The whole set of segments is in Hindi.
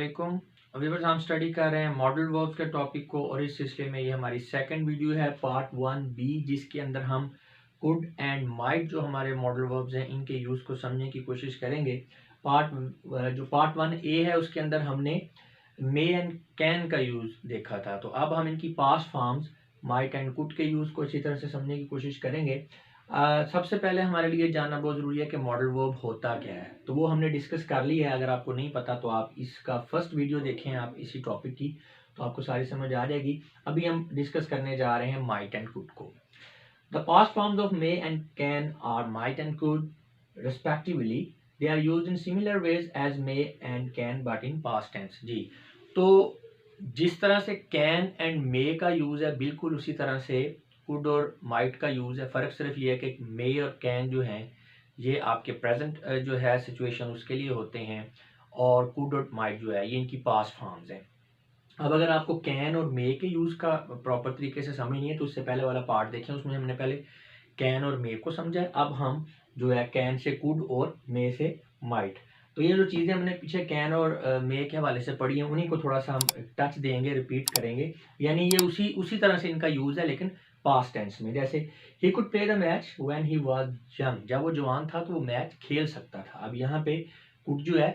वालेकुम। व्यूअर्स, हम स्टडी कर रहे हैं मॉडल वर्ब्स के टॉपिक को और इस सिलसिले में ये हमारी सेकंड वीडियो है पार्ट 1B, जिसके अंदर हम कुड एंड माइट जो हमारे मॉडल वर्ब्स हैं इनके यूज़ को समझने की कोशिश करेंगे। पार्ट 1A है उसके अंदर हमने मे एंड कैन का यूज़ देखा था। तो अब हम इनकी past forms might and could के यूज़ को अच्छी तरह से समझने की कोशिश करेंगे। सबसे पहले हमारे लिए जानना बहुत ज़रूरी है कि मॉडल वर्ब होता क्या है। तो वो हमने डिस्कस कर लिया है। अगर आपको नहीं पता तो आप इसका फर्स्ट वीडियो देखें आप इसी टॉपिक की, तो आपको सारी समझ आ जाएगी। अभी हम डिस्कस करने जा रहे हैं माइट एंड कुड को। The past forms of may and can are might and could respectively. They are used in similar ways as may and can but in past tense. जी, तो जिस तरह से कैन एंड मे का यूज़ है बिल्कुल उसी तरह से कुड और माइट का यूज़ है। फ़र्क सिर्फ ये है कि मे और कैन जो हैं ये आपके प्रेजेंट जो है सिचुएशन उसके लिए होते हैं, और कुड और माइट जो है ये इनकी पास्ट फॉर्म्स हैं। अब अगर आपको कैन और मे के यूज़ का प्रॉपर तरीके से समझ नहीं है तो उससे पहले वाला पार्ट देखें, उसमें हमने पहले कैन और मे को समझा है। अब हम जो है कैन से कुड और मे से माइट। तो ये जो चीज़ें हमने पीछे कैन और मे के हवाले से पढ़ी हैं उन्हीं को थोड़ा सा हम टच देंगे, रिपीट करेंगे। यानी ये उसी उसी तरह से इनका यूज़ है, लेकिन पास्ट टेंस में। जैसे he could play the match when he was young, जब वो जवान था तो वो मैच खेल सकता था। अब यहाँ पे कुड जो है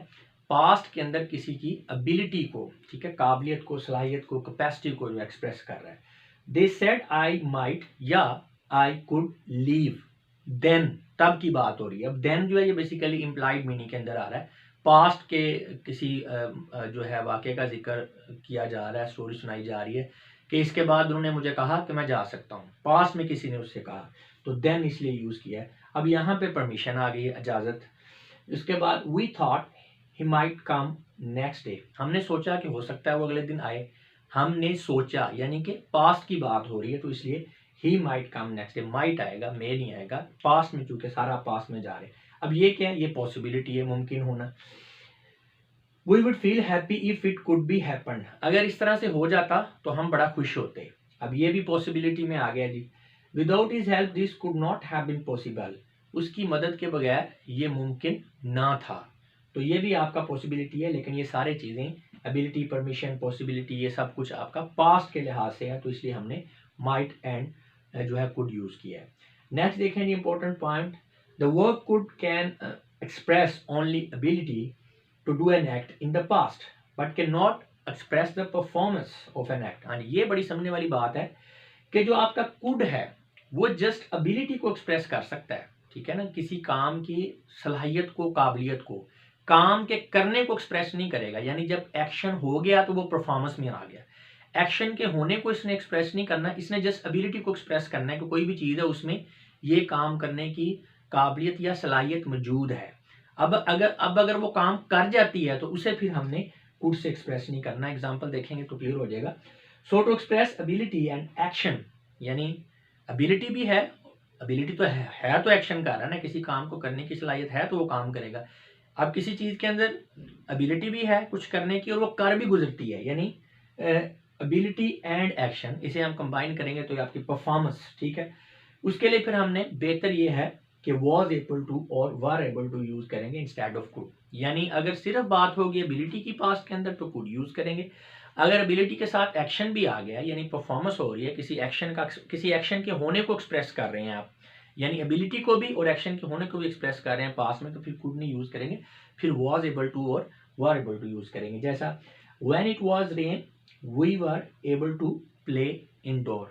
पास्ट के अंदर किसी की एबिलिटी को, ठीक है, काबिलियत को, सलाहियत को, कैपेसिटी को जो एक्सप्रेस कर रहा है। दे सेड आई माइट या आई कुड लीव देन, तब की बात हो रही है। अब देन जो है ये बेसिकली इम्प्लाइड मीनिंग के अंदर आ रहा है। पास्ट के किसी जो है वाक़े का जिक्र किया जा रहा है, स्टोरी सुनाई जा रही है कि इसके बाद उन्होंने मुझे कहा कि मैं जा सकता हूँ। पास्ट में किसी ने उससे कहा तो देन इसलिए यूज़ किया है। अब यहाँ पे परमिशन आ गई है, इजाज़त। उसके बाद we thought he might come next day, हमने सोचा कि हो सकता है वो अगले दिन आए। हमने सोचा यानी कि पास्ट की बात हो रही है तो इसलिए ही might come next day, might आएगा, मे नहीं आएगा, पास्ट में, चूंकि सारा पास्ट में जा रहे हैं। अब ये क्या है, ये पॉसिबिलिटी है, मुमकिन होना। We would feel happy if it could be happen, अगर इस तरह से हो जाता तो हम बड़ा खुश होते। अब ये भी पॉसिबिलिटी में आ गया जी। Without his help this could not have been possible, उसकी मदद के बगैर ये मुमकिन ना था। तो ये भी आपका पॉसिबिलिटी है, लेकिन ये सारी चीज़ें एबिलिटी, परमिशन, पॉसिबिलिटी, ये सब कुछ आपका पास्ट के लिहाज से है, तो इसलिए हमने माइट एंड जो है कुड यूज़ किया है। नेक्स्ट देखें जी, important point, the verb could can express only ability to do an act in the past but cannot express the performance of an act। हाँ, ये बड़ी समझने वाली बात है कि जो आपका कुड है वो जस्ट एबिलिटी को एक्सप्रेस कर सकता है, ठीक है ना, किसी काम की सलाहियत को, काबिलियत को, काम के करने को एक्सप्रेस नहीं करेगा। यानी जब एक्शन हो गया तो वो परफॉर्मेंस में आ गया। एक्शन के होने को इसने एक्सप्रेस नहीं करना, इसने जस्ट एबिलिटी को एक्सप्रेस करना है कि कोई भी चीज़ है उसमें ये काम करने की काबिलियत या सलाहियत मौजूद है। अब अगर वो काम कर जाती है तो उसे फिर हमने कुड से एक्सप्रेस नहीं करना। एग्जांपल देखेंगे तो क्लियर हो जाएगा। So to express ability and action, यानी एबिलिटी भी है, एबिलिटी तो है तो एक्शन कर रहा है ना, किसी काम को करने की सलाहियत है तो वो काम करेगा। अब किसी चीज़ के अंदर एबिलिटी भी है कुछ करने की और वो कर भी गुजरती है, यानी एबिलिटी एंड एक्शन, इसे हम कंबाइन करेंगे तो ये आपकी परफॉर्मेंस, ठीक है। उसके लिए फिर हमने बेहतर ये है कि was able to और were able to यूज करेंगे इंस्टेड ऑफ could। यानी अगर सिर्फ बात होगी एबिलिटी की पास्ट के अंदर तो could यूज करेंगे। अगर एबिलिटी के साथ एक्शन भी आ गया, यानी परफॉर्मेंस हो रही है, किसी एक्शन के होने को एक्सप्रेस कर रहे हैं आप, यानी एबिलिटी को भी और एक्शन के होने को भी एक्सप्रेस कर रहे हैं पास्ट में, तो फिर could नहीं यूज करेंगे, फिर was able to और were able to यूज करेंगे। जैसा when it was rain we were able to play indoor,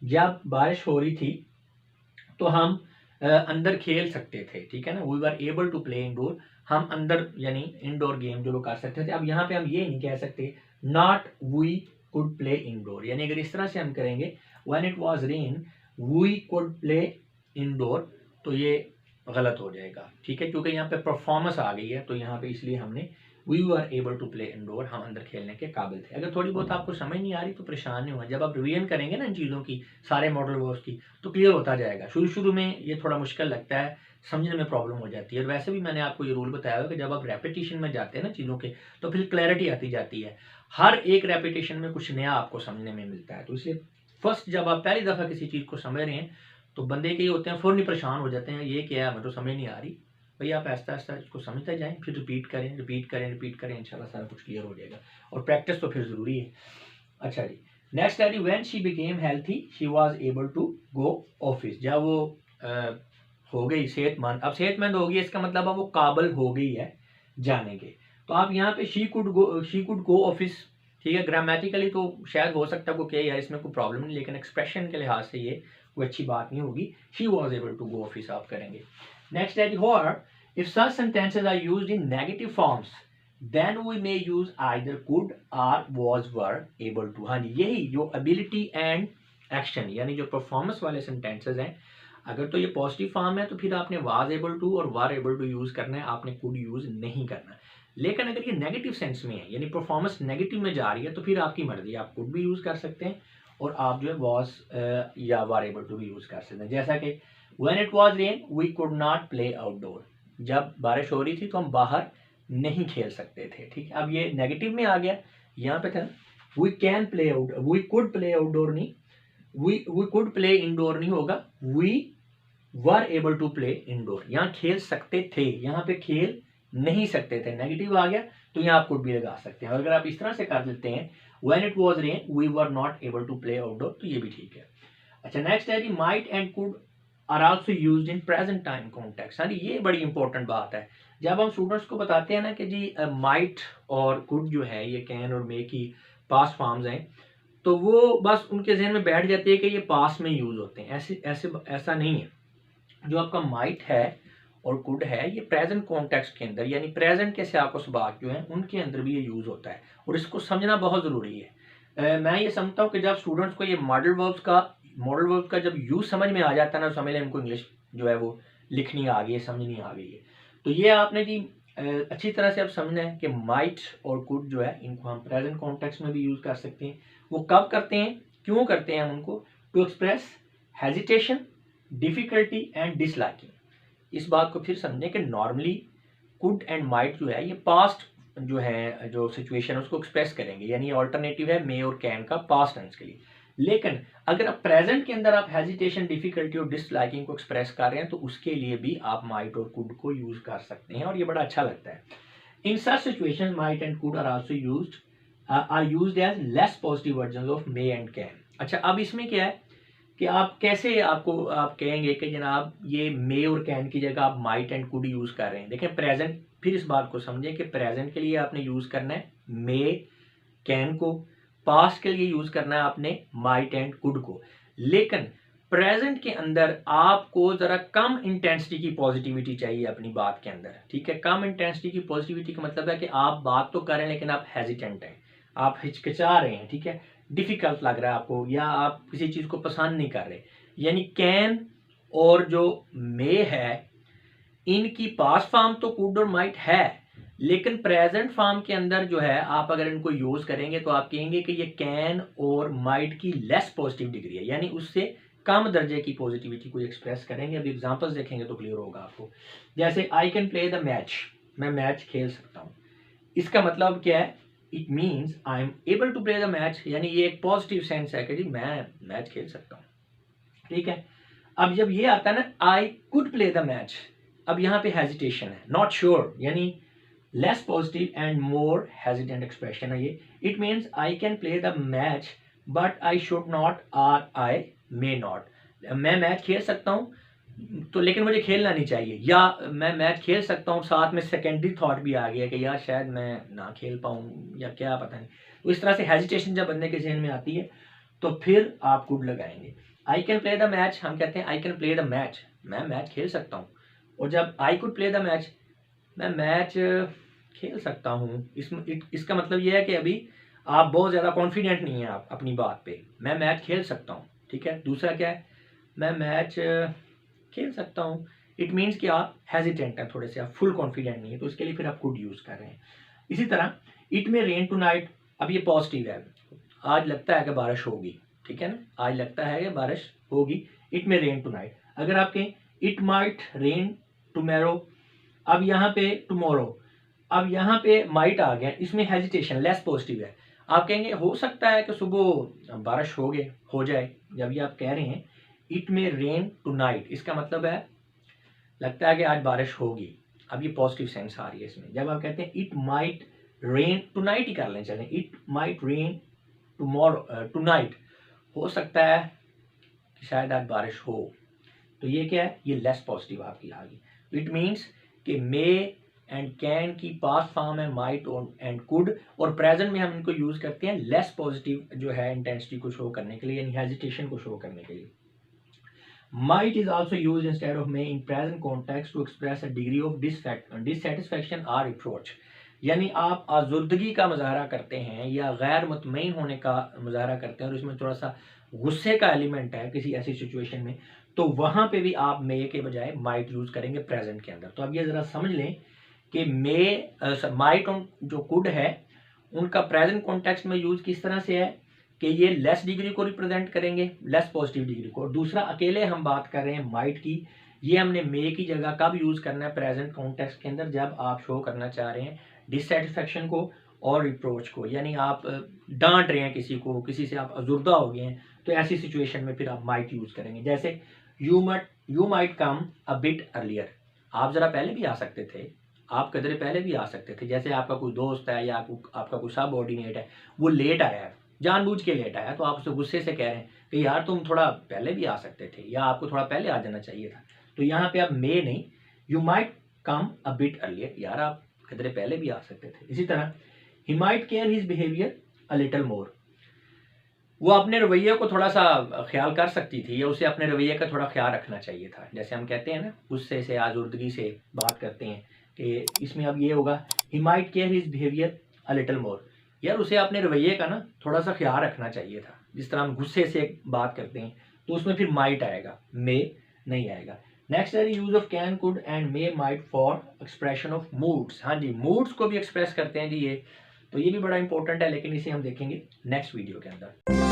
जब बारिश हो रही थी तो हम अंदर खेल सकते थे, ठीक है ना। We were able to play indoor, हम अंदर यानी इंडोर गेम जो लोग कर सकते थे। अब यहाँ पे हम ये नहीं कह सकते not we could play indoor, यानी अगर इस तरह से हम करेंगे when it was rain we could play indoor तो ये गलत हो जाएगा, ठीक है, क्योंकि यहाँ पे परफॉर्मेंस आ गई है। तो यहाँ पे इसलिए हमने we were able to play indoor, हम अंदर खेलने के काबिल थे। अगर थोड़ी बहुत आपको समझ नहीं आ रही तो परेशान नहीं हुआ, जब आप रिवीजन करेंगे ना इन चीज़ों की, सारे मॉडल वर्ब्स की, तो क्लियर होता जाएगा। शुरू शुरू में ये थोड़ा मुश्किल लगता है, समझने में प्रॉब्लम हो जाती है। और वैसे भी मैंने आपको ये रूल बताया है कि जब आप रेपिटेशन में जाते हैं ना चीज़ों के, तो फिर क्लैरिटी आती जाती है। हर एक रेपिटेशन में कुछ नया आपको समझने में मिलता है। तो इसलिए फर्स्ट जब आप पहली दफ़ा किसी चीज़ को समझ रहे हैं तो बंदे के ये होते हैं फ़ौरन ही परेशान हो जाते हैं, ये क्या है, मैं तो समझ नहीं आ रही। भाई आप आहिस्ता आहिस्ता इसको समझते जाएं, फिर रिपीट करें, इंशाल्लाह सारा कुछ क्लियर हो जाएगा। और प्रैक्टिस तो फिर ज़रूरी है। अच्छा जी, नेक्स्ट है when she became healthy she was able to go office. जब वो हो गई सेहतमंद, अब सेहतमंद हो गई इसका मतलब अब वो काबिल हो गई है जाने के। तो आप यहाँ पे शी कुड गो ऑफिस, ठीक है। ग्रामेटिकली तो शायद हो सकता है को क्या यार इसमें कोई प्रॉब्लम नहीं, लेकिन एक्सप्रेशन के लिहाज से ये कोई अच्छी बात नहीं होगी। She was able to go office आप करेंगे। नेक्स्ट है or if such sentences are used in negative forms then we may use either could or was were able to. हाँ जी, यही जो एबिलिटी एंड एक्शन यानी जो परफॉर्मेंस वाले सेंटेंसेज हैं, अगर तो ये पॉजिटिव फॉर्म है तो फिर आपने वाज एबल टू और वर एबल टू यूज करना है, आपने कुड यूज नहीं करना। लेकिन अगर ये नेगेटिव सेंस में है यानी परफॉर्मेंस नेगेटिव में जा रही है तो फिर आपकी मर्जी, आप कुड भी यूज कर सकते हैं और आप जो है वॉज या वर एबल टू भी यूज कर सकते हैं। जैसा कि when it was rain we could not play outdoor, जब बारिश हो रही थी तो हम बाहर नहीं खेल सकते थे, ठीक है। अब ये नेगेटिव में आ गया, यहाँ पे था we can play out, we could play outdoor नहीं, वी कुड प्ले इंडोर नहीं होगा, we were able to play indoor. यहाँ खेल सकते थे, यहाँ पे खेल नहीं सकते थे, नेगेटिव आ गया तो यहाँ आप कुड भी लगा सकते हैं। अगर आप इस तरह से कर देते हैं when it was rain we were not able to play outdoor, तो ये भी ठीक है। अच्छा, नेक्स्ट है might and could are also used in present time context. हाँ जी, ये बड़ी इंपॉर्टेंट बात है। जब हम स्टूडेंट्स को बताते हैं ना कि जी माइट और कुड जो है ये कैन और मे की पास्ट फॉर्म्स हैं, तो वो बस उनके जहन में बैठ जाती है कि ये पास्ट में यूज होते हैं। ऐसा नहीं है। जो आपका माइट है और कुड है ये प्रेजेंट कॉन्टेक्स्ट के अंदर यानी प्रेजेंट के सियाक सबाक जो है उनके अंदर भी ये यूज होता है और इसको समझना बहुत ज़रूरी है। मैं ये समझता हूँ कि जब स्टूडेंट्स को ये मॉडल वर्ब्स का जब यूज समझ में आ जाता है ना, समझ लें इनको इंग्लिश जो है वो लिखनी आ गई है, समझनी आ गई है। तो ये आपने जी अच्छी तरह से अब समझना है कि माइट और कुड जो है इनको हम प्रेजेंट कॉन्टेक्स्ट में भी यूज कर सकते हैं। वो कब करते हैं, क्यों करते हैं हम उनको, to express hesitation, difficulty and disliking. इस बात को फिर समझें कि नॉर्मली कुड एंड माइट जो है ये पास्ट जो है जो सिचुएशन उसको एक्सप्रेस करेंगे, यानी ऑल्टरनेटिव है मे और कैन का पास्ट टेंस के लिए। लेकिन अगर आप प्रेजेंट के अंदर आप हेजिटेशन, डिफिकल्टी और डिसलाइकिंग को एक्सप्रेस कर रहे हैं तो उसके लिए भी आप माइट और कुड को यूज कर सकते हैं और ये बड़ा अच्छा लगता है। In such situations might and could are also used as less positive version of may and can. अच्छा, अब इसमें क्या है कि आप कैसे आप कहेंगे कि जनाब ये मे और कैन की जगह आप माइट एंड कुड यूज कर रहे हैं। देखें प्रेजेंट, फिर इस बात को समझें कि प्रेजेंट के लिए आपने यूज करना है मे कैन को, पास्ट के लिए यूज करना है आपने माइट एंड कुड को। लेकिन प्रेजेंट के अंदर आपको जरा कम इंटेंसिटी की पॉजिटिविटी चाहिए अपनी बात के अंदर, ठीक है। कम इंटेंसिटी की पॉजिटिविटी का मतलब है कि आप बात तो कर रहे हैं लेकिन आप हेजिटेंट हैं, आप हिचकिचा रहे हैं, ठीक है, डिफिकल्ट लग रहा है आपको या आप किसी चीज को पसंद नहीं कर रहे। यानी कैन और जो मे है इनकी पास्ट फॉर्म तो कुड और माइट है, लेकिन प्रेजेंट फॉर्म के अंदर जो है आप अगर इनको यूज करेंगे तो आप कहेंगे कि ये कैन और माइट की लेस पॉजिटिव डिग्री है, यानी उससे कम दर्जे की पॉजिटिविटी को एक्सप्रेस करेंगे। अभी एग्जांपल्स देखेंगे तो क्लियर होगा आपको। जैसे I can play the match, मैं मैच खेल सकता हूँ, इसका मतलब क्या है, it means I am able to play the match, यानी ये एक पॉजिटिव सेंस है कि जी मैं मैच खेल सकता हूँ, ठीक है। अब जब ये आता है ना I could play the match, अब यहाँ पे हेजिटेशन है, नॉट श्योर, यानी less positive and more hesitant expression है ये। It means I can play the match but I should not are I may not, मैं मैच खेल सकता हूँ तो लेकिन मुझे खेलना नहीं चाहिए, या मैं मैच खेल सकता हूँ साथ में सेकेंडरी थॉट भी आ गया कि यार शायद मैं ना खेल पाऊँ या क्या पता नहीं। तो इस तरह से हेजिटेशन जब बंदे के जहन में आती है तो फिर आप कुड लगाएंगे। आई कैन प्ले द मैच, हम कहते हैं आई कैन प्ले द मैच, मैं मैच खेल सकता हूँ। और जब I could play the match, मैं मैच खेल सकता हूँ, इसका मतलब यह है कि अभी आप बहुत ज़्यादा कॉन्फिडेंट नहीं हैं आप अपनी बात पे, मैं मैच खेल सकता हूँ, ठीक है। दूसरा क्या है, मैं मैच खेल सकता हूँ, इट मीन्स कि आप हेजिटेंट हैं थोड़े से, आप फुल कॉन्फिडेंट नहीं है, तो इसके लिए फिर आप कुड यूज़ कर रहे हैं। इसी तरह इट में रेन टू नाइट, अब ये पॉजिटिव है, आज लगता है कि बारिश होगी, ठीक है ना, आज लगता है कि बारिश होगी, इट में रेन टू नाइट। अगर आप कहें इट माइट रेन टुमारो, अब यहाँ पे टुमारो, अब यहाँ पे माइट आ गया, इसमें हेजिटेशन लेस पॉजिटिव है, आप कहेंगे हो सकता है कि सुबह बारिश हो जाए। जब ये आप कह रहे हैं इट में रेन टू नाइट, इसका मतलब है लगता है कि आज बारिश होगी, अब ये पॉजिटिव सेंस आ रही है इसमें। जब आप कहते हैं इट माइट रेन टुनाइट ही कर लें, चलें, it might rain tomorrow tonight, हो सकता है कि शायद आज बारिश हो, तो ये क्या है, ये लेस पॉजिटिव आपकी आ गई। इट मीन्स कि मे एंड कैन की पास्ट फॉर्म है माइट एंड कुड, और प्रेजेंट में हम इनको यूज करते हैं लेस पॉजिटिव जो है इंटेंसिटी को शो करने के लिए, यानी हेजिटेशन को शो करने के लिए। Might is also used instead of may in present context to express a degree of dissatisfaction or reproach। यानी आप आज़ुर्दगी का मुजाहरा करते हैं या गैर मुतमईन होने का मुजाहरा करते हैं और इसमें थोड़ा सा गुस्से का एलिमेंट है किसी ऐसी सिचुएशन में, तो वहाँ पे भी आप मे के बजाय माइट यूज़ करेंगे प्रेजेंट के अंदर। तो अब ये ज़रा समझ लें कि मे माइट जो कुड है उनका प्रेजेंट कॉन्टेक्स्ट में यूज़ किस तरह से है कि ये लेस डिग्री को रिप्रेजेंट करेंगे, लेस पॉजिटिव डिग्री को। और दूसरा अकेले हम बात कर रहे हैं माइट की, ये हमने मे की जगह कब यूज़ करना है प्रेजेंट कॉन्टेक्स्ट के अंदर, जब आप शो करना चाह रहे हैं डिससेटिस्फेक्शन को और रिप्रोच को, यानी आप डांट रहे हैं किसी को, किसी से आप अजुर्दा हो गए हैं, तो ऐसी सिचुएशन में फिर आप माइट यूज़ करेंगे। जैसे you might come a bit earlier, आप ज़रा पहले भी आ सकते थे, आप कदरे पहले भी आ सकते थे। जैसे आपका कोई दोस्त है या आपका कोई सब ऑर्डिनेट है, वो लेट आया है, जानबूझ के लेट आया, तो आप उसे गुस्से से कह रहे हैं कि यार तुम थोड़ा पहले भी आ सकते थे या आपको थोड़ा पहले आ जाना चाहिए था। तो यहाँ पे आप मे नहीं, you might come a bit earlier, यार आप कदरे पहले भी आ सकते थे। इसी तरह he might care his behaviour a little more, वो अपने रवैये को थोड़ा सा ख्याल कर सकती थी या उसे अपने रवैये का थोड़ा ख्याल रखना चाहिए था। जैसे हम कहते हैं ना, गुस्से से आज़ुर्दगी से बात करते हैं, कि इसमें अब ये होगा he might care his behaviour a little more, यार उसे अपने रवैये का ना थोड़ा सा ख्याल रखना चाहिए था। जिस तरह हम गुस्से से बात करते हैं तो उसमें फिर माइट आएगा, मे नहीं आएगा। नेक्स्ट है use of can could and may might for expression of moods. हाँ जी, मूड्स को भी एक्सप्रेस करते हैं जी ये, तो ये भी बड़ा इंपॉर्टेंट है, लेकिन इसे हम देखेंगे नेक्स्ट वीडियो के अंदर।